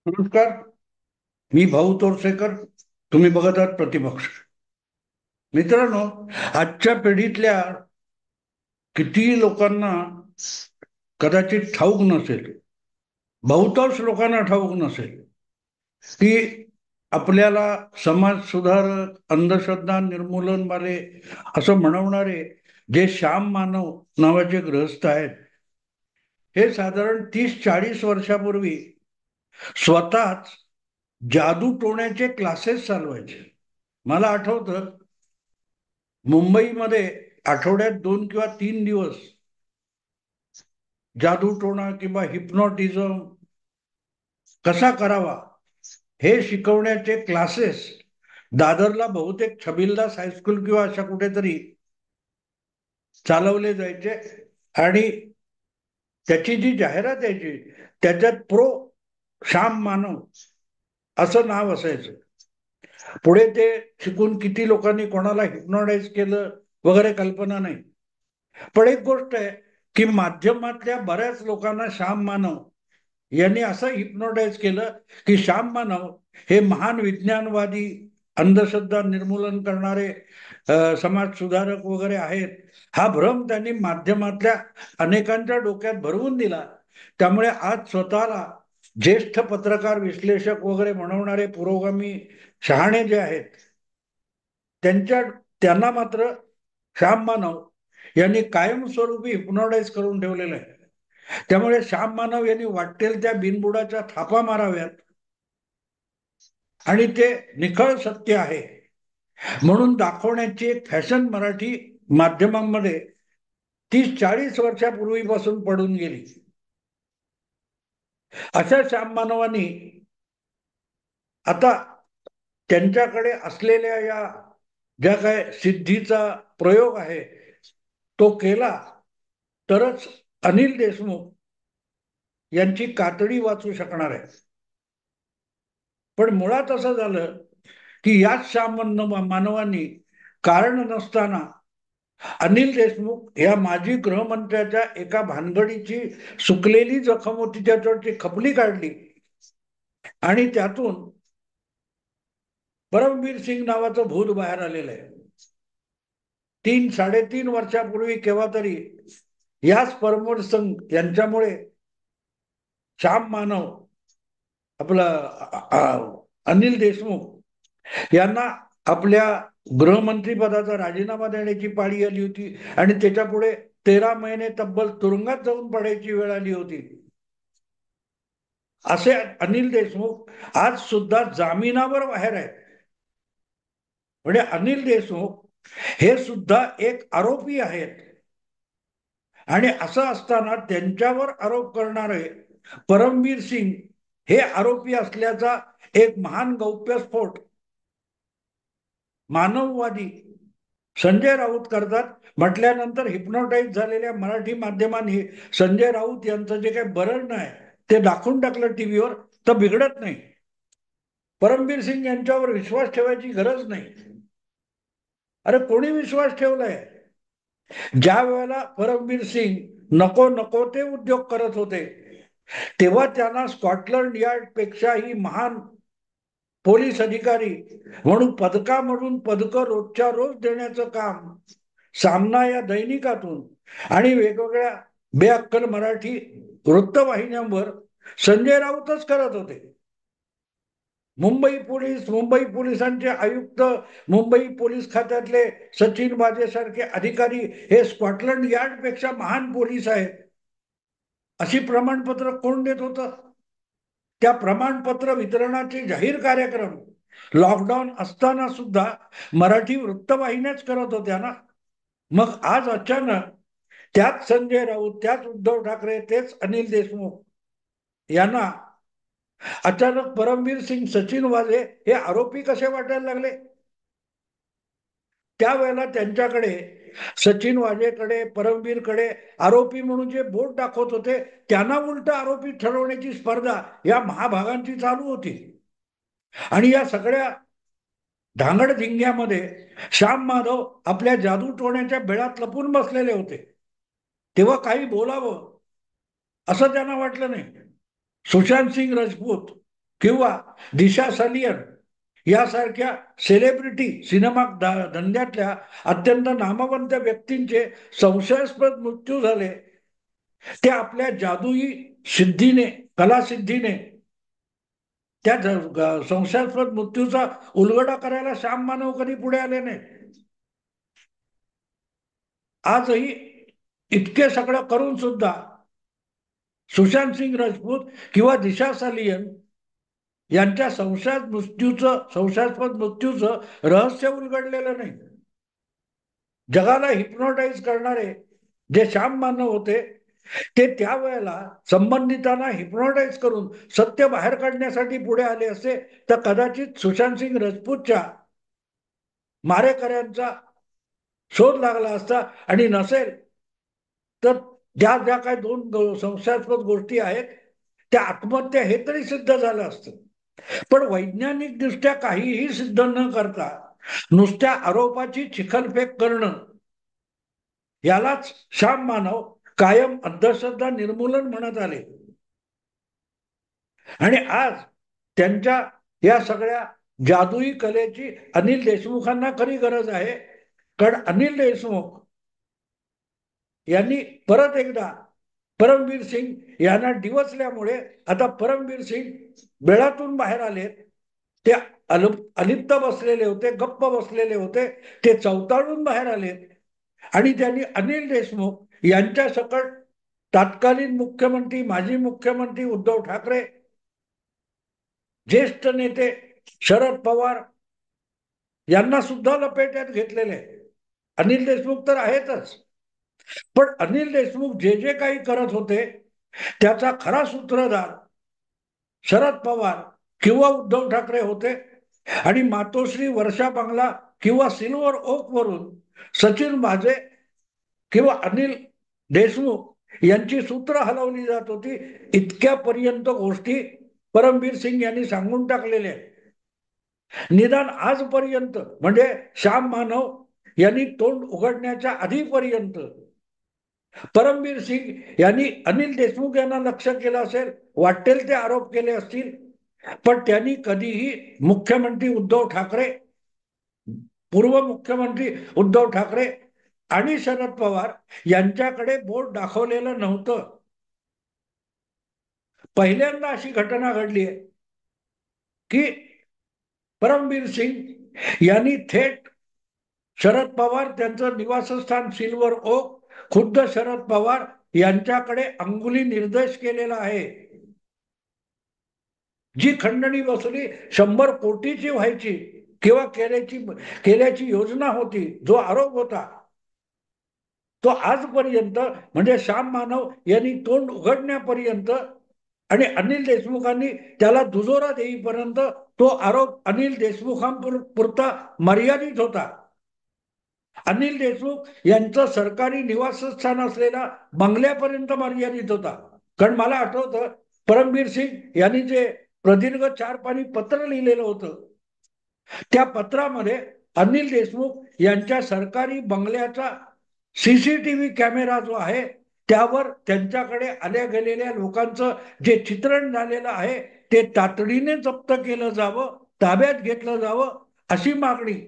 नमस्कार. मी भाऊ तोरसेकर. तुम्ही बघत आहात प्रतिपक्ष. मित्रांनो, आजच्या पिढीतल्या किती लोकांना कदाचित ठाऊक नसेल, बहुतांश लोकांना ठाऊक नसेल की आपल्याला समाज सुधारक, अंधश्रद्धा निर्मूलनवाले असं म्हणवणारे जे श्याम मानव नावाचे ग्रहस्थ आहेत, हे साधारण 30-40 वर्षापूर्वी स्वतःच जादू टोण्याचे क्लासेस चालवायचे. मला आठवतं, मुंबईमध्ये आठवड्यात 2 किंवा 3 दिवस जादूटोणा किंवा हिप्नॉटिझम कसा करावा हे शिकवण्याचे क्लासेस दादरला बहुतेक छबिलदास हायस्कूल किंवा अशा कुठेतरी चालवले जायचे. आणि त्याची जी जाहिरात यायची त्याच्यात प्रो श्याम मानव असं नाव असायचं. पुढे ते शिकून किती लोकांनी कोणाला हिप्नोटाईज केलं वगैरे कल्पना नाही. पण एक गोष्ट आहे की माध्यमातल्या बऱ्याच लोकांना श्याम मानव यांनी असं हिप्नोटाईज केलं की श्याम मानव हे महान विज्ञानवादी, अंधश्रद्धा निर्मूलन करणारे, समाज सुधारक वगैरे आहेत, हा भ्रम त्यांनी माध्यमातल्या अनेकांच्या डोक्यात भरवून दिला. त्यामुळे आज स्वतःला ज्येष्ठ पत्रकार, विश्लेषक वगैरे म्हणवणारे पुरोगामी शहाणे जे आहेत, त्यांच्या त्यांना मात्र श्याम मानव यांनी कायमस्वरूपी हिप्नोटाईज करून ठेवलेलं आहे. त्यामुळे श्याम मानव यांनी वाटेल त्या बिनबुडाच्या थापा माराव्यात आणि ते निखळ सत्य आहे म्हणून दाखवण्याची एक फॅशन मराठी माध्यमांमध्ये 30-40 वर्षापूर्वीपासून पडून गेली. अशा श्याम मानवांनी आता त्यांच्याकडे असलेल्या या ज्या काय सिद्धीचा प्रयोग आहे तो केला तरच अनिल देशमुख यांची कातडी वाचू शकणार आहे. पण मुळात असं झालं की याच श्याम मानवांनी कारण नसताना अनिल देशमुख या माजी गृहमंत्र्याच्या एका भानगडीची सुकलेली जखम होती त्याच्यावरची खपली काढली आणि त्यातून परमवीर सिंग नावाचं भूत बाहेर आलेलं आहे. 3-3.5 वर्षापूर्वी केव्हा तरी याच परमवीर सिंग यांच्यामुळे श्याम मानव आपला अनिल देशमुख यांना आपल्या गृहमंत्री पदाचा राजीनामा देण्याची पाळी आली होती आणि त्याच्या पुढे 13 महिने तब्बल तुरुंगात जाऊन पडायची वेळ आली होती. असे अनिल देशमुख आज सुद्धा जामिनावर बाहेर आहेत. म्हणजे अनिल देशमुख हे सुद्धा एक आरोपी आहेत. आणि असं असताना त्यांच्यावर आरोप करणारे परमवीर सिंग हे आरोपी असल्याचा एक महान गौप्यस्फोट मानववादी संजय राऊत करतात. म्हटल्यानंतर हिप्नोटाईज झालेल्या मराठी माध्यमांनी संजय राऊत यांचं जे काही बरं आहे ते दाखवून टाकलं टीव्हीवर, तर बिघडत नाही. परमवीर सिंग यांच्यावर विश्वास ठेवायची गरज नाही. अरे कोणी विश्वास ठेवलाय? ज्या वेळेला परमवीर सिंग नको नको ते उद्योग करत होते तेव्हा त्यांना स्कॉटलंड यार्ड पेक्षाही महान पोलीस अधिकारी म्हणून पदकामधून पदकं रोजच्या रोज देण्याचं काम सामना या दैनिकातून आणि वेगवेगळ्या बेअक्कल मराठी वृत्तवाहिन्यांवर संजय राऊतच करत होते. मुंबई पोलिसांचे आयुक्त, मुंबई पोलीस खात्यातले सचिन वाजे सारखे अधिकारी हे स्कॉटलंड यार्ड पेक्षा महान पोलीस आहेत अशी प्रमाणपत्र कोण देत होतं? त्या प्रमाणपत्र वितरणाचे जाहीर कार्यक्रम लॉकडाऊन असताना सुद्धा मराठी वृत्तवाहिन्याच करत होत्या ना. मग आज अचानक त्याच संजय राऊत, त्याच उद्धव ठाकरे, तेच अनिल देशमुख यांना अचानक परमवीर सिंग, सचिन वाजे हे आरोपी कसे वाटायला लागले? त्यावेळेला त्यांच्याकडे, सचिन वाजेकडे, परमवीरकडे आरोपी म्हणून जे बोट दाखवत होते त्यांना उलट आरोपी ठरवण्याची स्पर्धा या महाभागांची चालू होती. आणि या सगळ्या धांगडधिंग्यामध्ये श्याम माधव आपल्या जादू टोण्याच्या बेळात लपून बसलेले होते. तेव्हा काही बोलावं असं त्यांना वाटलं नाही. सुशांत सिंग राजपूत किंवा दिशा सलियन यासारख्या सेलिब्रिटी सिनेमा धंद्यातल्या अत्यंत नामवंत व्यक्तींचे संशयास्पद मृत्यू झाले, ते आपल्या जादुई सिद्धीने, कलासिद्धीने त्या संशयास्पद मृत्यूचा उलगडा करायला श्याम मानव कधी पुढे आले नाही. आजही इतके सगळं करून सुद्धा सुशांत सिंग राजपूत किंवा दिशा सालियन यांच्या संशयास्पद मृत्यूचं रहस्य उलगडलेलं नाही. जगाला हिप्नोटाईज करणारे जे श्याम मानव होते, ते त्यावेळेला संबंधितांना हिप्नोटाईज करून सत्य बाहेर काढण्यासाठी पुढे आले असते, तर कदाचित सुशांत सिंग राजपूतच्या मारेकऱ्यांचा शोध लागला असता, आणि नसेल तर ज्या ज्या काही दोन संशयास्पद गोष्टी आहेत त्या आत्महत्या हे तरी सिद्ध झालं असतं. पण वैज्ञानिक दृष्ट्या काहीही सिद्ध न करता नुसत्या आरोपाची चिखलफेक करणं, यालाच श्याम मानव कायम अंधश्रद्धा निर्मूलन म्हणत आले. आणि आज त्यांच्या या सगळ्या जादुई कलेची अनिल देशमुखांना खरी गरज आहे. कारण अनिल देशमुख यांनी परत एकदा परमवीर सिंग यांना डिवचल्यामुळे आता परमवीर सिंग बेळातून बाहेर आले. ते अलिप्त बसलेले होते, गप्प बसलेले होते, ते चवताळून बाहेर आले. आणि त्यांनी अनिल देशमुख यांच्या सकट तत्कालीन मुख्यमंत्री, माजी मुख्यमंत्री उद्धव ठाकरे, ज्येष्ठ नेते शरद पवार यांना सुद्धा लपेट्यात घेतलेले. अनिल देशमुख तर आहेतच, पण अनिल देशमुख जे जे काही करत होते त्याचा खरा सूत्रधार शरद पवार किंवा उद्धव ठाकरे होते. आणि मातोश्री वर्षा बंगला किंवा सिल्वर ओक वरून सचिन वाझे किंवा अनिल देशमुख यांची सूत्र हलवली जात होती. इतक्यापर्यंत गोष्टी परमवीर सिंग यांनी सांगून टाकलेल्या आहेत. निदान आजपर्यंत म्हणजे श्याम मानव यांनी तोंड उघडण्याच्या आधीपर्यंत परमवीर सिंग यांनी अनिल देशमुख यांना लक्ष केलं असेल, वाटेल ते आरोप केले असतील, पण त्यांनी कधीही मुख्यमंत्री उद्धव ठाकरे, पूर्व मुख्यमंत्री उद्धव ठाकरे आणि शरद पवार यांच्याकडे बोट दाखवलेलं नव्हतं. पहिल्यांदा अशी घटना घडली आहे की परमवीर सिंग यांनी थेट शरद पवार, त्यांचं निवासस्थान सिल्वर ओक, खुद्द शरद पवार यांच्याकडे अंगुली निर्देश केलेला आहे. जी खंडणी वसुली 100 कोटीची व्हायची किंवा केल्याची योजना होती, जो आरोप होता, तो आजपर्यंत म्हणजे श्याम मानव यांनी तोंड उघडण्यापर्यंत आणि अनिल देशमुखांनी त्याला दुजोरा देईपर्यंत तो आरोप अनिल देशमुखांपुरता मर्यादित होता. अनिल देशमुख यांचं सरकारी निवासस्थान असलेला बंगल्यापर्यंत मर्यादित होता. कारण मला आठवतं परमवीर सिंग यांनी जे प्रदीर्घ 4 पानी पत्र लिहिलेलं होतं, त्या पत्रामध्ये अनिल देशमुख यांच्या सरकारी बंगल्याचा सीसीटीव्ही कॅमेरा जो आहे त्यावर त्यांच्याकडे आल्या गेलेल्या लोकांचं जे चित्रण झालेलं आहे ते तातडीने जप्त केलं जावं, ताब्यात घेतलं जावं, अशी मागणी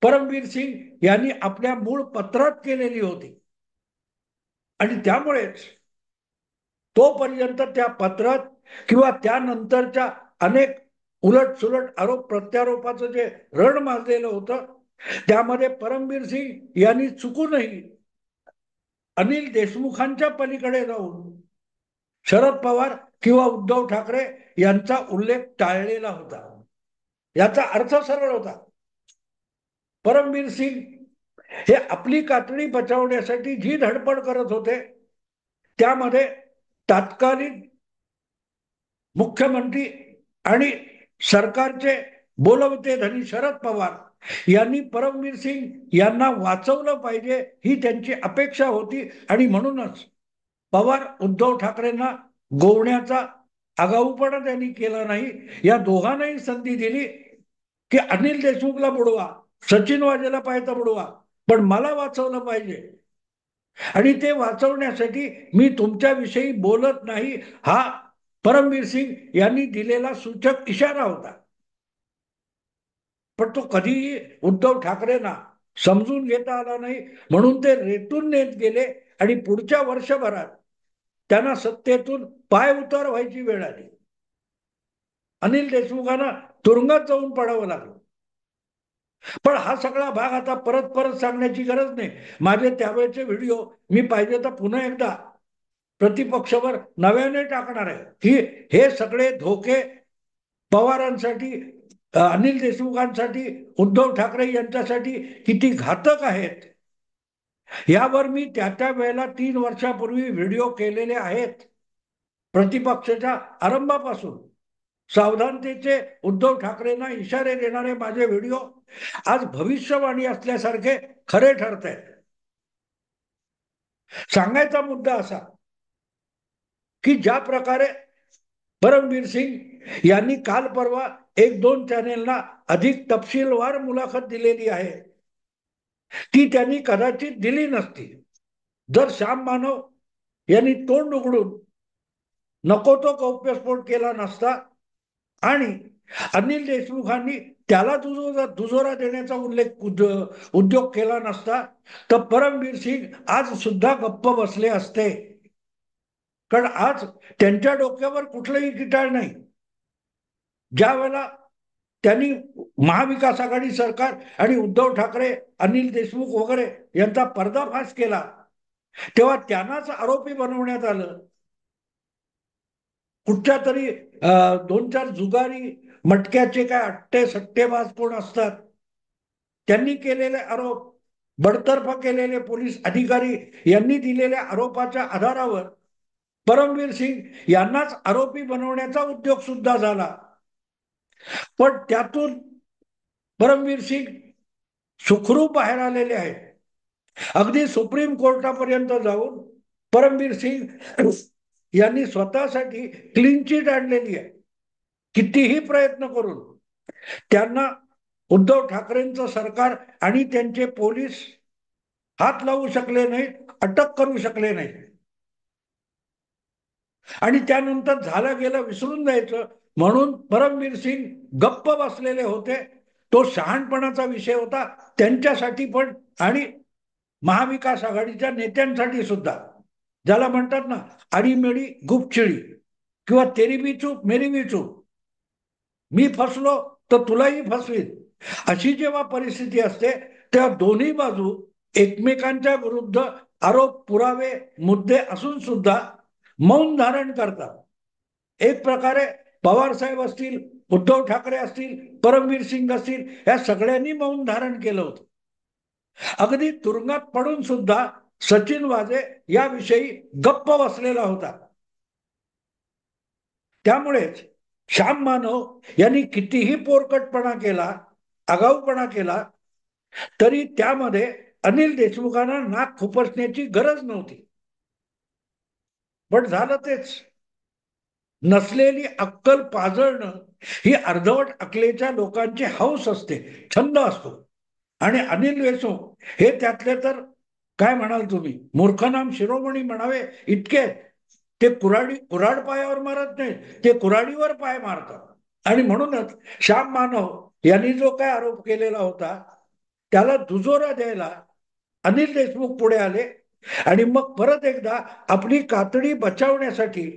परमवीर सिंग यांनी आपल्या मूळ पत्रात केलेली होती. आणि त्यामुळेच तोपर्यंत त्या पत्रात किंवा त्यानंतरच्या अनेक उलट आरोप प्रत्यारोपाचं जे रण माजलेलं होतं, त्यामध्ये परमवीर सिंग यांनी चुकूनही अनिल देशमुखांच्या पलीकडे जाऊन शरद पवार किंवा उद्धव ठाकरे यांचा उल्लेख टाळलेला होता. याचा अर्थ सरळ होता, परमवीर सिंग हे आपली कातडी बचावण्यासाठी जी धडपड करत होते त्यामध्ये तत्कालीन मुख्यमंत्री आणि सरकारचे बोलवते धनी शरद पवार यांनी परमवीर सिंग यांना वाचवलं पाहिजे ही त्यांची अपेक्षा होती. आणि म्हणूनच पवार उद्धव ठाकरेंना गोवण्याचा आगाऊपणा त्यांनी केला नाही. या दोघांनाही संधी दिली की अनिल देशमुखला बुडवा, सचिन वाझेला पाहिजे बुडवा, पण मला वाचवलं पाहिजे. आणि ते वाचवण्यासाठी मी तुमच्याविषयी बोलत नाही, हा परमबीर सिंग यांनी दिलेला सूचक इशारा होता. पण तो कधीही उद्धव ठाकरेंना समजून घेता आला नाही, म्हणून ते रेटून नेत गेले आणि पुढच्या वर्षभरात त्यांना सत्तेतून पाय उतार व्हायची वेळ आली. अनिल देशमुखांना तुरुंगात जाऊन पडावं लागलं. पण हा सगळा भाग आता परत परत सांगण्याची गरज नाही. माझे त्यावेळेचे व्हिडिओ मी पाहिजे तर पुन्हा एकदा प्रतिपक्षावर नव्याने टाकणार आहे की हे सगळे धोके पवारांसाठी, अनिल देशमुखांसाठी, उद्धव ठाकरे यांच्यासाठी किती घातक आहेत, यावर मी त्या वेळेला 3 वर्षापूर्वी व्हिडिओ केलेले आहेत. प्रतिपक्षाच्या आरंभापासून सावधानतेचे उद्धव ठाकरेंना इशारे देणारे माझे व्हिडिओ आज भविष्यवाणी असल्यासारखे खरे ठरत आहेत. सांगायचा मुद्दा असा की ज्या प्रकारे परमबीर सिंग यांनी काल परवा 1-2 चॅनेलला अधिक तपशीलवार मुलाखत दिलेली आहे, ती त्यांनी कदाचित दिली नसती जर श्याम मानव यांनी तोंड उघडून नको तो गौप्यस्फोट केला नसता आणि अनिल देशमुखांनी त्याला दुजोरा देण्याचा उद्योग केला नसता, तर परमबीर सिंग आज सुद्धा गप्प बसले असते. कारण आज त्यांच्या डोक्यावर कुठलंही किटाळ नाही. ज्या वेळेला त्यांनी महाविकास आघाडी सरकार आणि उद्धव ठाकरे, अनिल देशमुख वगैरे यांचा पर्दाफाश केला, तेव्हा त्यांनाच आरोपी बनवण्यात आलं. कुठच्या तरी 2-4 जुगारी मटक्याचे काय अट्टे सट्टेबाज कोण असतात, त्यांनी केलेले आरोप, बडतर्फ केलेले पोलीस अधिकारी यांनी दिलेल्या आरोपाच्या आधारावर परमबीर सिंग यांनाच आरोपी बनवण्याचा उद्योग सुद्धा झाला. पण त्यातून परमबीर सिंग सुखरूप बाहेर आलेले आहेत. अगदी सुप्रीम कोर्टापर्यंत जाऊन परमबीर सिंग यांनी स्वतःसाठी क्लीन चिट आणलेली आहे. कितीही प्रयत्न करून त्यांना उद्धव ठाकरेंचं सरकार आणि त्यांचे पोलीस हात लावू शकले नाहीत, अटक करू शकले नाहीत. आणि त्यानंतर झालं गेलं विसरून जायचं म्हणून परमबीर सिंग गप्प बसलेले होते. तो शहाणपणाचा विषय होता त्यांच्यासाठी पण आणि महाविकास आघाडीच्या नेत्यांसाठी सुद्धा. ज्याला म्हणतात ना, आडीमेडी गुपचिडी किंवा तेरी बी चूप मेरी बी चूप, मी फसलो तर तुलाही फसवीन, अशी जेव्हा परिस्थिती असते तेव्हा दोन्ही बाजू एकमेकांच्या विरुद्ध आरोप पुरावे मुद्दे असून सुद्धा मौन धारण करतात. एक प्रकारे पवार साहेब असतील, उद्धव ठाकरे असतील, परमबीर सिंग असतील, या सगळ्यांनी मौन धारण केलं होतं. अगदी तुरुंगात पडून सुद्धा सचिन वाझे याविषयी गप्प बसलेला होता. त्यामुळेच श्याम मानव यांनी कितीही पोरकटपणा केला, आगाऊपणा केला, तरी त्यामध्ये अनिल देशमुखांना नाक खुपसण्याची गरज नव्हती. पण झालं तेच. नसलेली अक्कल पाजळणं ही अर्धवट अकलेच्या लोकांची हौस असते, छंद असतो. आणि अनिल देशमुख हे त्यातले तर काय म्हणाल तुम्ही, मूर्खनाम शिरोमणी म्हणावे इतके. ते कुऱ्हाड पायावर मारत नाही, ते कुऱ्हाडीवर पाय मारतात. आणि म्हणूनच श्याम मानव यांनी जो काय आरोप केलेला होता त्याला दुजोरा द्यायला अनिल देशमुख पुढे आले आणि मग परत एकदा आपली कातडी बचावण्यासाठी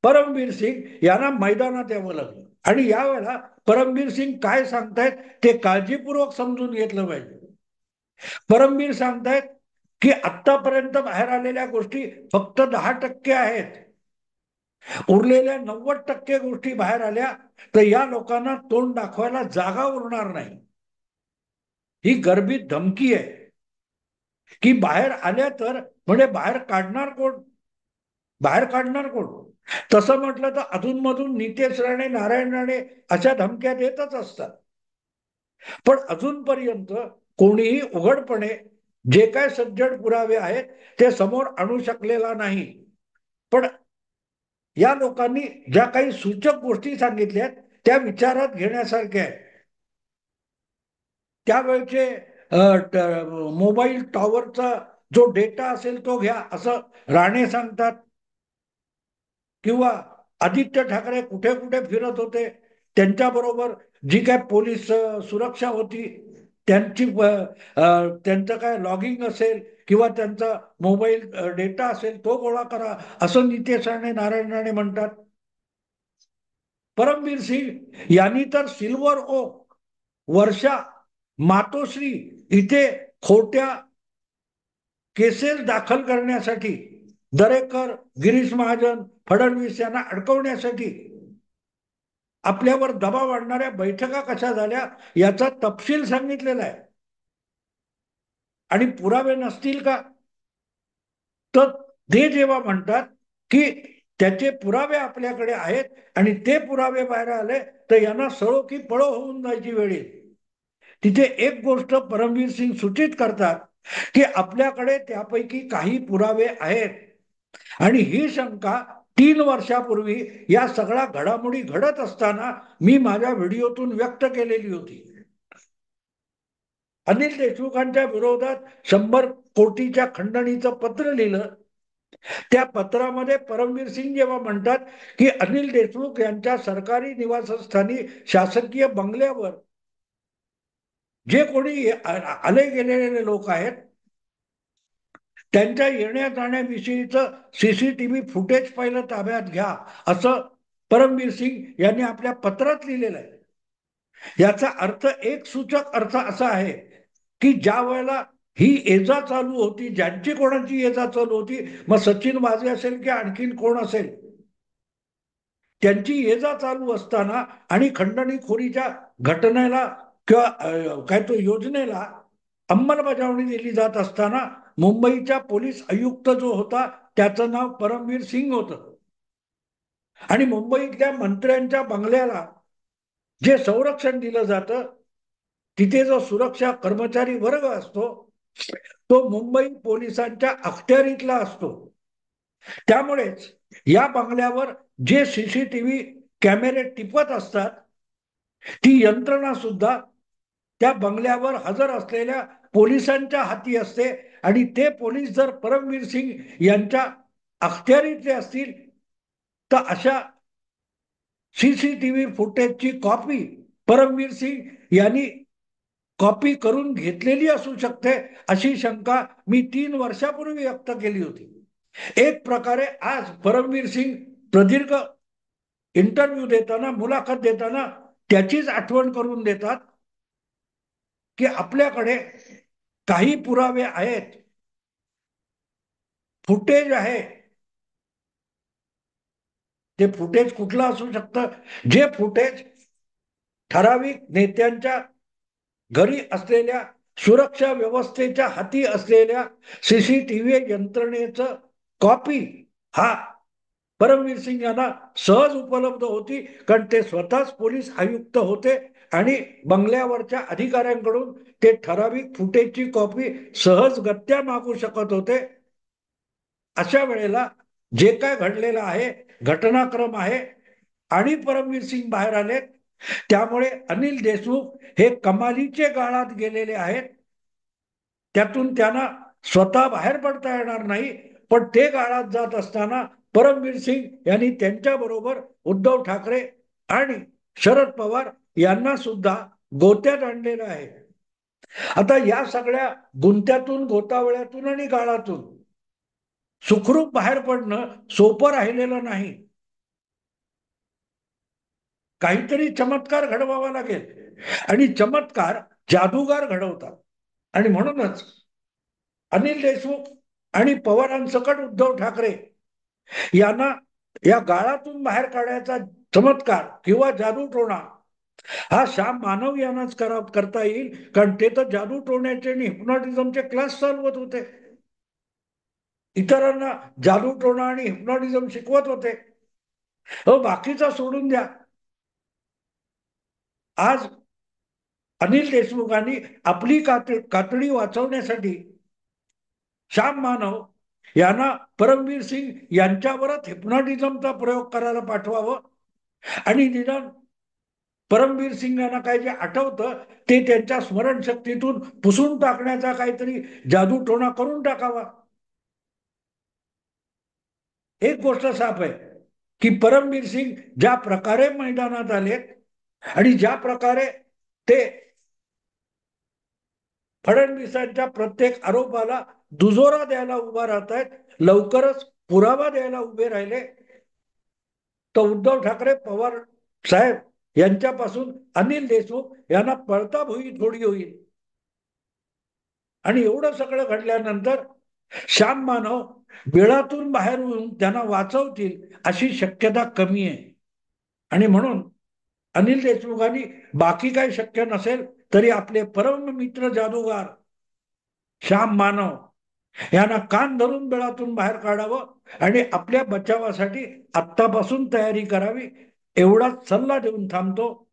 परमबीर सिंग यांना मैदानात यावं लागलं. आणि यावेळेला परमबीर सिंग काय सांगतायत ते काळजीपूर्वक समजून घेतलं पाहिजे. परमबीर सांगतायत की आतापर्यंत बाहेर आलेल्या गोष्टी फक्त 10% आहेत, उरलेल्या 90% गोष्टी बाहेर आल्या तर या लोकांना तोंड दाखवायला जागा उरणार नाही. ही गर्भित धमकी आहे की बाहेर आल्या तर म्हणजे बाहेर काढणार कोण, बाहेर काढणार कोण. तसं म्हटलं तर अधूनमधून नितेश राणे, नारायण राणे अशा धमक्या देतच असतात. पण अजूनपर्यंत कोणीही उघडपणे जे काय सज्जड पुरावे आहेत ते समोर आणू शकलेला नाही. पण या लोकांनी ज्या काही सूचक गोष्टी सांगितल्या त्या विचारात घेण्यासारख्या आहेत. त्यावेळचे मोबाईल टॉवरचा जो डेटा असेल तो घ्या असं राणे सांगतात. किंवा आदित्य ठाकरे कुठे कुठे फिरत होते, त्यांच्याबरोबर जी काय पोलीस सुरक्षा होती त्यांची त्यांचं काय लॉगिंग असेल किंवा त्यांचा मोबाईल डेटा असेल तो गोळा करा, असं नितेश राणे नारायण राणे म्हणतात. परमबीर सिंग यांनी तर सिल्वर ओक, वर्षा, मातोश्री इथे खोट्या केसेस दाखल करण्यासाठी, दरेकर, गिरीश महाजन, फडणवीस यांना अडकवण्यासाठी आपल्यावर दबाव आणणाऱ्या बैठका कशा झाल्या याचा तपशील सांगितलेला आहे. आणि पुरावे नसतील का? तर ते जेव्हा म्हणतात की त्याचे पुरावे आपल्याकडे आहेत आणि ते पुरावे बाहेर आले तर यांना सळो की पळो होऊन जायची वेळ येईल. तिथे एक गोष्ट परमवीर सिंग सूचित करतात की आपल्याकडे त्यापैकी काही पुरावे आहेत आणि ही शंका 3 वर्षापूर्वी या सगळ्या घडामोडी घडत असताना मी माझ्या व्हिडिओतून व्यक्त केलेली होती. अनिल देशमुखांच्या विरोधात 100 कोटीच्या खंडणीचं पत्र लिहिलं. त्या पत्रामध्ये परमवीर सिंग जेव्हा म्हणतात की अनिल देशमुख यांच्या सरकारी निवासस्थानी शासकीय बंगल्यावर जे कोणी आले गेलेले लोक आहेत त्यांच्या येण्या जाण्याविषयीचं सीसीटीव्ही फुटेज पहिलं ताब्यात घ्या, असं परमवीर सिंग यांनी आपल्या पत्रात लिहिलेलं आहे. याचा अर्थ, एक सूचक अर्थ असा आहे की ज्या वेळेला ही एजा चालू होती, ज्यांची कोणाची एजा चालू होती, मग सचिन वाझे असेल की आणखीन कोण असेल, त्यांची एजा चालू असताना आणि खंडणीखोरीच्या घटनेला किंवा काय तो योजनेला अंमलबजावणी दिली जात असताना मुंबईच्या पोलीस आयुक्त जो होता त्याचं नाव परमवीर सिंग होतं. आणि मुंबईतल्या मंत्र्यांच्या बंगल्याला जे संरक्षण दिलं जातं तिथे जो सुरक्षा कर्मचारी वर्ग असतो तो मुंबई पोलिसांच्या अखत्यारीतला असतो. त्यामुळेच या बंगल्यावर जे सीसीटीव्ही कॅमेरे टिपत असतात ती यंत्रणा सुद्धा त्या बंगल्यावर हजर असलेल्या पोलिसांच्या हाती असते आणि ते पोलीस जर परमवीर सिंग यांच्या अखत्यारीतले असतील तर अशा सीसीटीव्ही फुटेजची कॉपी परमवीर सिंग यांनी कॉपी करून घेतलेली असू शकते, अशी शंका मी 3 वर्षापूर्वी व्यक्त केली होती. एक प्रकारे आज परमवीर सिंग प्रदीर्घ इंटरव्ह्यू देताना, मुलाखत देताना त्याचीच आठवण करून देतात की आपल्याकडे काही पुरावे आहेत, फुटेज आहे. ते फुटेज कुठलं असू शकतं? जे फुटेज ठराविक नेत्यांच्या घरी असलेल्या सुरक्षा व्यवस्थेच्या हाती असलेल्या सीसीटीव्ही यंत्रणेचं कॉपी हा परमवीर सिंग यांना सहज उपलब्ध होती, कारण ते स्वतःच पोलीस आयुक्त होते आणि बंगल्यावरच्या अधिकाऱ्यांकडून ते ठराविक फुटेजची कॉपी सहजगत्या मागू शकत होते. अशा वेळेला जे काय घडलेलं आहे, घटनाक्रम आहे आणि परमवीर सिंग बाहेर आले, त्यामुळे अनिल देशमुख हे कमालीचे गाळात गेलेले आहेत. त्यातून त्यांना स्वतः बाहेर पडता येणार नाही, पण ते गाळात जात असताना परमवीर सिंग यांनी त्यांच्याबरोबर उद्धव ठाकरे आणि शरद पवार यांना सुद्धा गोत्यात आणलेलं आहे. आता या सगळ्या गुंत्यातून, गोतावळ्यातून आणि गाळातून सुखरूप बाहेर पडणं सोपं राहिलेलं नाही. काहीतरी चमत्कार घडवावा लागेल आणि चमत्कार जादूगार घडवतात. आणि म्हणूनच अनिल देशमुख आणि पवारांसकट उद्धव ठाकरे यांना या गाळातून बाहेर काढायचा चमत्कार किंवा जादूटोणा हा श्याम मानव यांनाच करता येईल, कारण ते तर जादू टोण्याचे आणि हिप्नॉटिझमचे क्लास चालवत होते, इतरांना जादूटोणा आणि हिप्नॉटिझम शिकवत होते. बाकीचा सोडून द्या. आज अनिल देशमुखांनी आपली कातडी वाचवण्यासाठी श्याम मानव यांना परमवीर सिंग यांच्यावरच हिप्नॉटिझमचा प्रयोग करायला पाठवावं आणि निदान परमवीर सिंग यांना काय जे आठवतं ते त्यांच्या स्मरणशक्तीतून पुसून टाकण्याचा काहीतरी जादूटोणा करून टाकावा. एक गोष्ट साफ आहे, की परमबीर सिंग ज्या प्रकारे मैदानात आलेत आणि ज्या प्रकारे ते फडणवीसांच्या प्रत्येक आरोपाला दुजोरा द्यायला उभा राहत आहेत, लवकरच पुरावा द्यायला उभे राहिले, तर उद्धव ठाकरे पवार साहेब यांच्यापासून अनिल देशमुख यांना पळता भुई थोडी होईल. आणि एवढं सगळं घडल्यानंतर श्याम मानव बिळातून बाहेर येऊन त्यांना वाचवतील अशी शक्यता कमी आहे. आणि म्हणून अनिल देशमुखांनी बाकी काही शक्य नसेल तरी आपले परम मित्र जादूगार श्याम मानव यांना कान धरून बिळातून बाहेर काढावं आणि आपल्या बचावासाठी आत्तापासून तयारी करावी, एवढाच सल्ला देऊन थांबतो.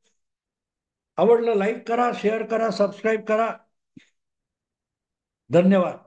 आवडलं लाईक करा, शेअर करा, सबस्क्राईब करा. धन्यवाद.